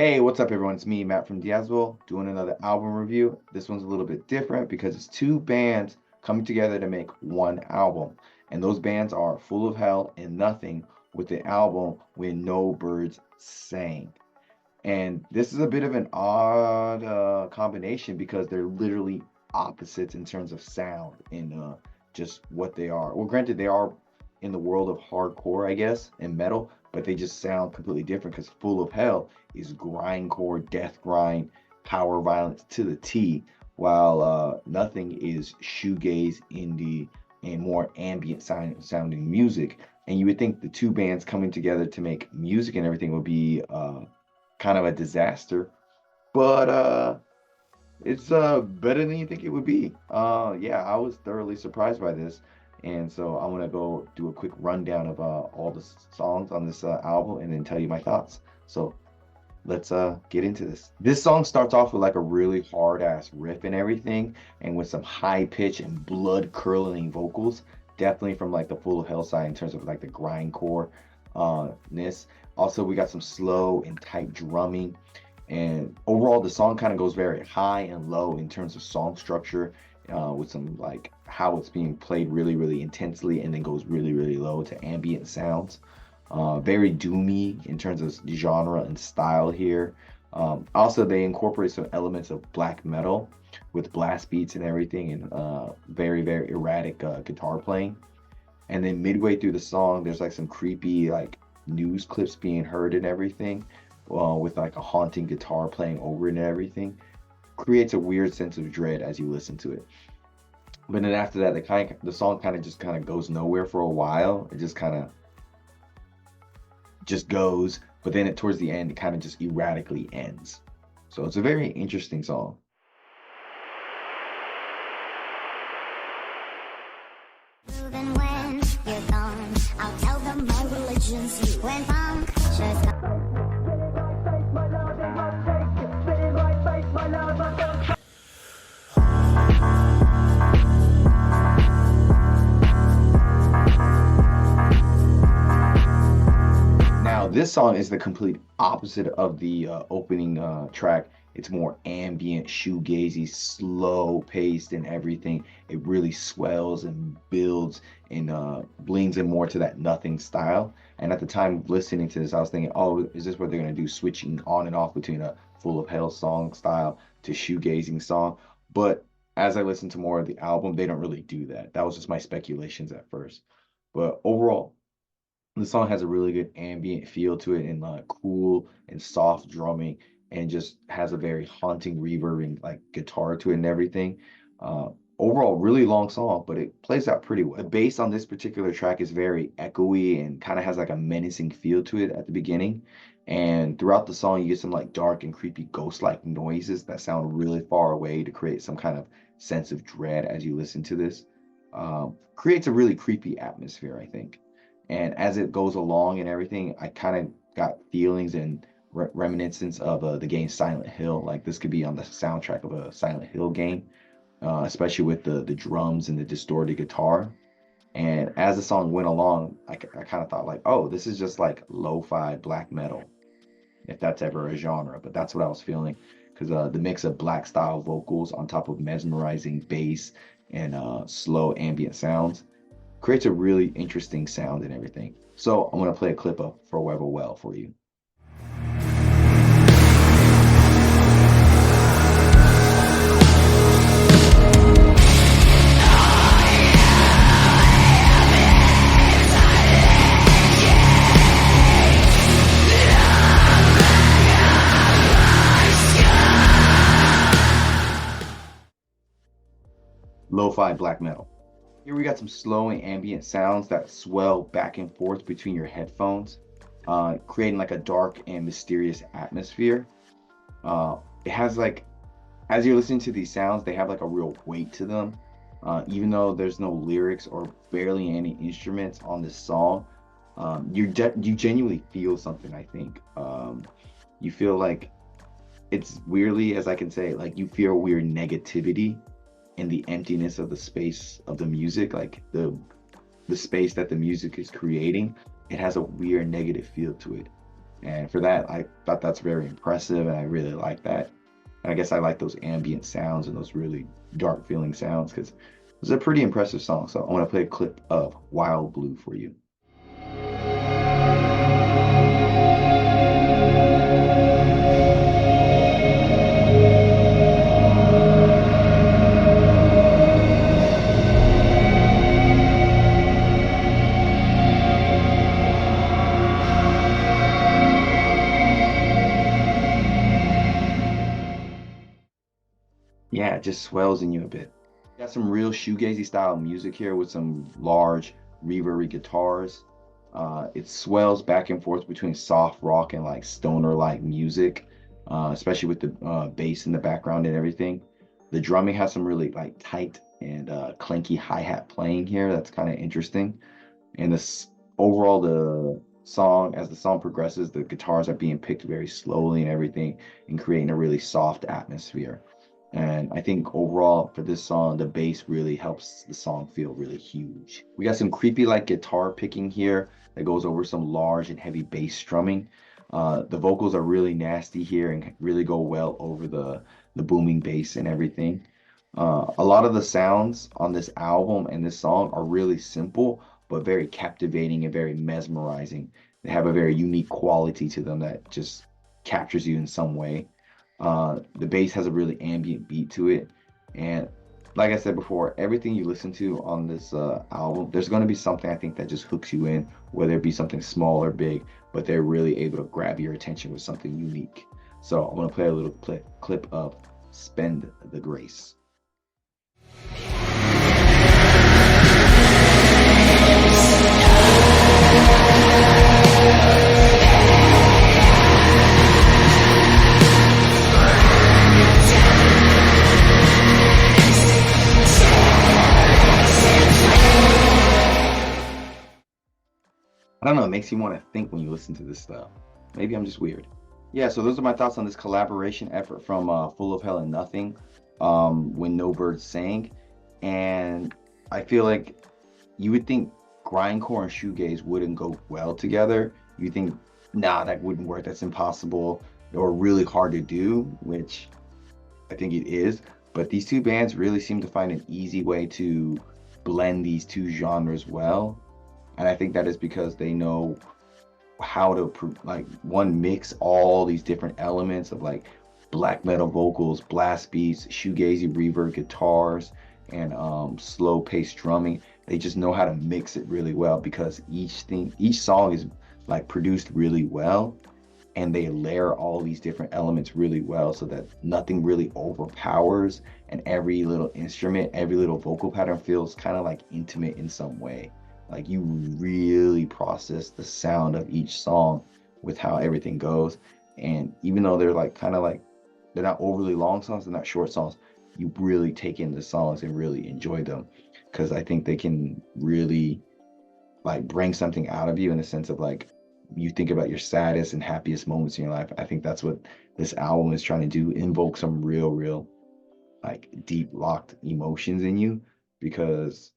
Hey, what's up, everyone? It's me, Matt from Diazable, doing another album review. This one's a little bit different because it's two bands coming together to make one album. And those bands are Full of Hell and Nothing, with the album When No Birds Sang. And this is a bit of an odd combination because they're literally opposites in terms of sound and just what they are. Well, granted, they are in the world of hardcore, I guess, and metal, but they just sound completely different because Full of Hell is grindcore, death grind, power violence to the T, while Nothing is shoegaze, indie, and more ambient sounding music. And you would think the two bands coming together to make music and everything would be kind of a disaster, but it's better than you think it would be. Yeah, I was thoroughly surprised by this, and so I'm gonna go do a quick rundown of all the songs on this album and then tell you my thoughts. So let's get into this. This song starts off with like a really hard ass riff and everything, and with some high pitch and blood curdling vocals, definitely from like the Full of Hell side in terms of like the grindcore ness. Also, we got some slow and tight drumming, and overall the song kind of goes very high and low in terms of song structure, with some like how it's being played really intensely and then goes really low to ambient sounds. Very doomy in terms of genre and style here. Also, they incorporate some elements of black metal with blast beats and everything, and very erratic guitar playing. And then midway through the song, there's like some creepy like news clips being heard and everything, with like a haunting guitar playing over it and everything. Creates a weird sense of dread as you listen to it. But then after that, the song kind of goes nowhere for a while. It just goes, but then towards the end, it kind of just erratically ends. So it's a very interesting song. Even when you're gone, I'll tell them my religion's you. When punctures come. Now, this song is the complete opposite of the opening track. It's more ambient, shoegazy, slow paced, and everything. It really swells and builds and leans in more to that Nothing style. And at the time of listening to this, I was thinking, oh, is this what they're gonna do, switching on and off between a Full of Hell song style to shoegazing song? But as I listened to more of the album, they don't really do that. That was just my speculations at first. But overall, the song has a really good ambient feel to it, and cool and soft drumming, and just has a very haunting reverbing like guitar to it and everything. Uh, Overall, really long song, but it plays out pretty well. The bass on this particular track is very echoey and kind of has like a menacing feel to it at the beginning. And throughout the song, you get some like dark and creepy ghost-like noises that sound really far away to create some kind of sense of dread as you listen to this. Creates a really creepy atmosphere, I think. And as it goes along and everything, I kind of got feelings and reminiscence of the game Silent Hill. Like this could be on the soundtrack of a Silent Hill game, especially with the drums and the distorted guitar. And as the song went along, I kind of thought like, oh, this is just like lo-fi black metal, if that's ever a genre. But that's what I was feeling, because the mix of black style vocals on top of mesmerizing bass and slow ambient sounds creates a really interesting sound and everything. So I'm gonna play a clip of Forever Well for you. Lo-fi black metal. Here we got some slow and ambient sounds that swell back and forth between your headphones, creating like a dark and mysterious atmosphere. It has like, as you're listening to these sounds, they have like a real weight to them. Even though there's no lyrics or barely any instruments on this song, you genuinely feel something, I think. You feel like, it's weirdly, as I can say, like you feel weird negativity in the emptiness of the space of the music, like the space that the music is creating. It has a weird negative feel to it. And for that, I thought that's very impressive, and I really like that. And I guess I like those ambient sounds and those really dark feeling sounds because it's a pretty impressive song. So I want to play a clip of Wild Blue for you. Yeah, it just swells in you a bit. Got some real shoegazy style music here with some large reverby guitars. It swells back and forth between soft rock and like stoner like music, especially with the bass in the background and everything. The drumming has some really like tight and clanky hi-hat playing here. That's kind of interesting. And this overall, the song, as the song progresses, the guitars are being picked very slowly and everything, and creating a really soft atmosphere. And I think overall for this song, the bass really helps the song feel really huge. We got some creepy like guitar picking here that goes over some large and heavy bass strumming. The vocals are really nasty here and really go well over the booming bass and everything. A lot of the sounds on this album and this song are really simple, but very captivating and very mesmerizing. They have a very unique quality to them that just captures you in some way. The bass has a really ambient beat to it. And like I said before, everything you listen to on this album, there's going to be something I think that just hooks you in, whether it be something small or big, but they're really able to grab your attention with something unique. So I'm going to play a little clip of Spend the Grace. I don't know, it makes you want to think when you listen to this stuff. Maybe I'm just weird. Yeah, so those are my thoughts on this collaboration effort from Full of Hell and Nothing, when No Birds Sang. And I feel like you would think grindcore and shoegaze wouldn't go well together. You think, nah, that wouldn't work, that's impossible, or really hard to do, which I think it is. But these two bands really seem to find an easy way to blend these two genres well. And I think that is because they know how to like one mix all these different elements of like black metal vocals, blast beats, shoegazy reverb guitars, and slow paced drumming. They just know how to mix it really well because each song is like produced really well, and they layer all these different elements really well so that nothing really overpowers, and every little instrument, every little vocal pattern feels kind of like intimate in some way. Like you really process the sound of each song with how everything goes. And even though they're like kind of like they're not overly long songs, they're not short songs, you really take in the songs and really enjoy them because I think they can really like bring something out of you in the sense of like you think about your saddest and happiest moments in your life. I think that's what this album is trying to do, invoke some real like deep locked emotions in you, because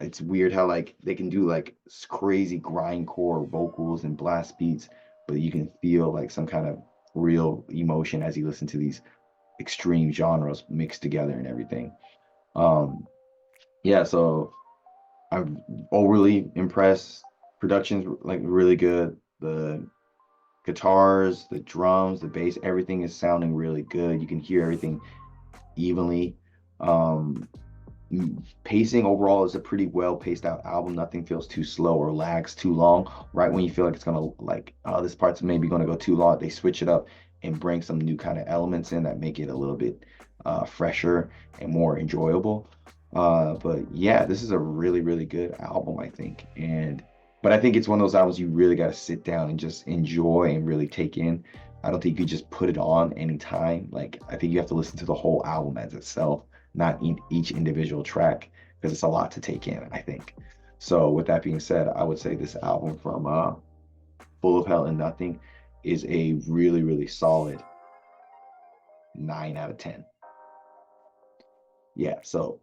it's weird how like they can do like crazy grindcore vocals and blast beats, but you can feel like some kind of real emotion as you listen to these extreme genres mixed together and everything. Um, yeah, so I'm overly impressed. Production's like really good. The guitars, the drums, the bass, everything is sounding really good. You can hear everything evenly. Um, Pacing overall is a pretty well paced out album. Nothing feels too slow or lags too long. Right when you feel like it's gonna like, oh, this part's maybe gonna go too long, they switch it up and bring some new kind of elements in that make it a little bit fresher and more enjoyable. But yeah, this is a really good album, I think. And but I think it's one of those albums you really got to sit down and just enjoy and really take in. I don't think you just put it on anytime. Like I think you have to listen to the whole album as itself, not each individual track, because it's a lot to take in, I think. So with that being said, I would say this album from Full of Hell and Nothing is a really solid 9 out of 10. Yeah, so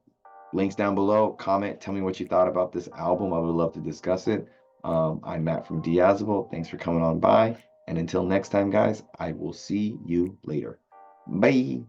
links down below. Comment, tell me what you thought about this album. I would love to discuss it. I'm Matt from Diazable. Thanks for coming on by. And until next time, guys, I will see you later. Bye.